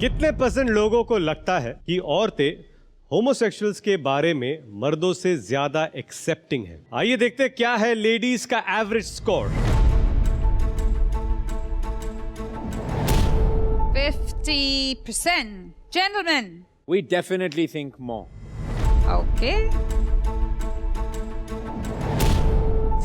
कितने % लोगों को लगता है कि औरतें होमोसेक्सुअल्स के बारे में मर्दों से ज्यादा एक्सेप्टिंग हैं? आइए देखते हैं क्या है लेडीज का average score. 50%. Gentlemen. We definitely think more. Okay.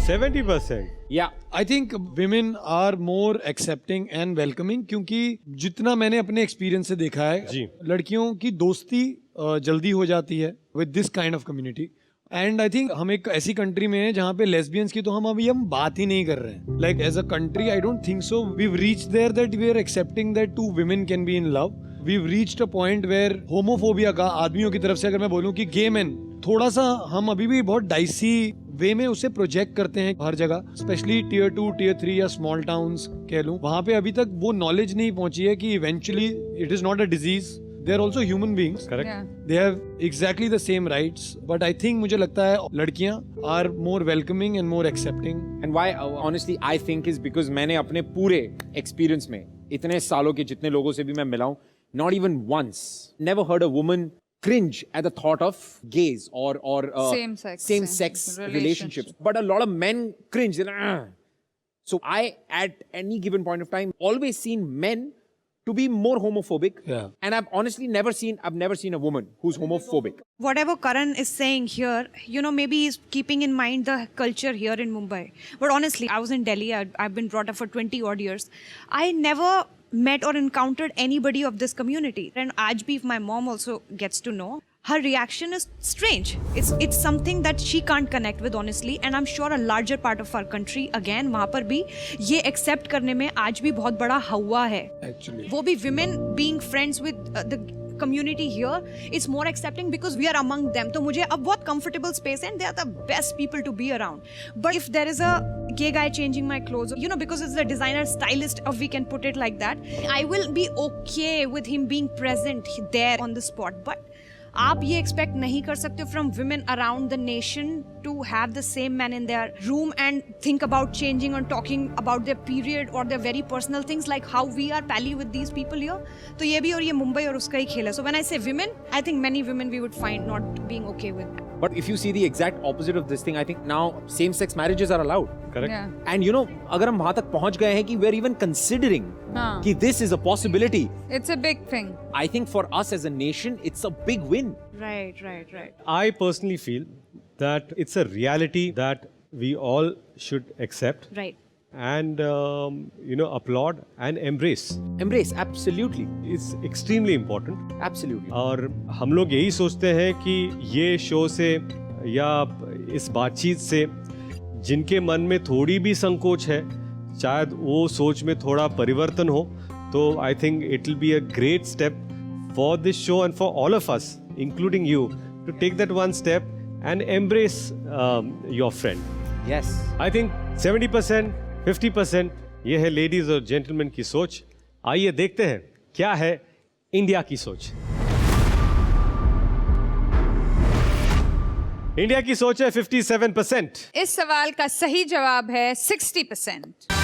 70%. Yeah. I think women are more accepting and welcoming, क्योंकि जितना मैंने अपने एक्सपीरियंस से देखा है जी। लड़कियों की दोस्ती जल्दी हो जाती है with this kind of community. And I think हम एक ऐसी कंट्री में हैं जहाँ पे लेस्बियंस की तो हम बात ही नहीं कर रहे हैं। Like as a country I don't think so we reach there that we are accepting that two women can be in love. We've reached a point where homophobia का आदमियों की तरफ से अगर मैं बोलूं कि गे मैन थोड़ा सा हम अभी भी बहुत डाइसी वे में उसे प्रोजेक्ट करते हैं हर जगह, स्पेशली टियर 2 टियर 3 या स्मॉल टाउन्स कह लूं, वहां पे अभी तक वो नॉलेज नहीं पहुंची है कि eventually it is not a disease, they are also human beings, correct. Yeah. They have exactly the same rights. But I think मुझे लगता है लड़कियां are more welcoming and more accepting. And why honestly I think is because मैंने अपने पूरे experience में इतने सालों के जितने लोगों से भी मैं मिला हूं, not even once, never heard a woman cringe at the thought of gays or same sex relationships. But a lot of men cringe. So I, at any given point of time, always seen men to be more homophobic. Yeah. And I've honestly never seen a woman who's homophobic. Whatever Karan is saying here, maybe he's keeping in mind the culture here in Mumbai. But honestly, I was in Delhi. I've been brought up for 20 odd years. I never met or encountered anybody of this community. And aaj bhi, if my mom also gets to know, her reaction is strange. It's something that she can't connect with, honestly. And I'm sure a larger part of our country, again, वहाँ पर भी ये accept करने में आज भी बहुत बड़ा हवा है. Actually. वो भी women being friends with the community here, it's more accepting because we are among them. तो मुझे अब बहुत comfortable space है and they are the best people to be around. But if there is a gay guy changing my clothes, because it's the designer stylist, if we can put it like that, I will be okay with him being present there on the spot. But आप ये expect नहीं कर सकते from women around the nation to have the same man in their room and think about changing और talking about their period और their very personal things like how we are pally with these people here. तो ये भी और ये मुंबई और उसका ही खेल है। सो when I say women, I think many women we would find not being okay with. But if you see the exact opposite of this thing, I think now same-sex marriages are allowed. Correct. Yeah. And अगर हम वहां तक पहुंच गए हैं कि we're even considering हाँ. कि this is a possibility, It's a big thing. I think for us as a nation, it's a big win. Right. I personally feel that it's a reality that we all should accept Right. and applaud and embrace. Embrace, absolutely. It's extremely important. Absolutely. और हम लोग यही सोचते हैं कि ये show से या इस बातचीत से जिनके मन में थोड़ी भी संकोच है, शायद वो सोच में थोड़ा परिवर्तन हो, तो I think it will be a great step for this show and for all of us including you to take that one step and embrace your friend. Yes. I think 70% 50% ये है लेडीज और gentleman की सोच। आइए देखते हैं क्या है इंडिया की सोच। इंडिया की सोच है 57%। इस सवाल का सही जवाब है 60%.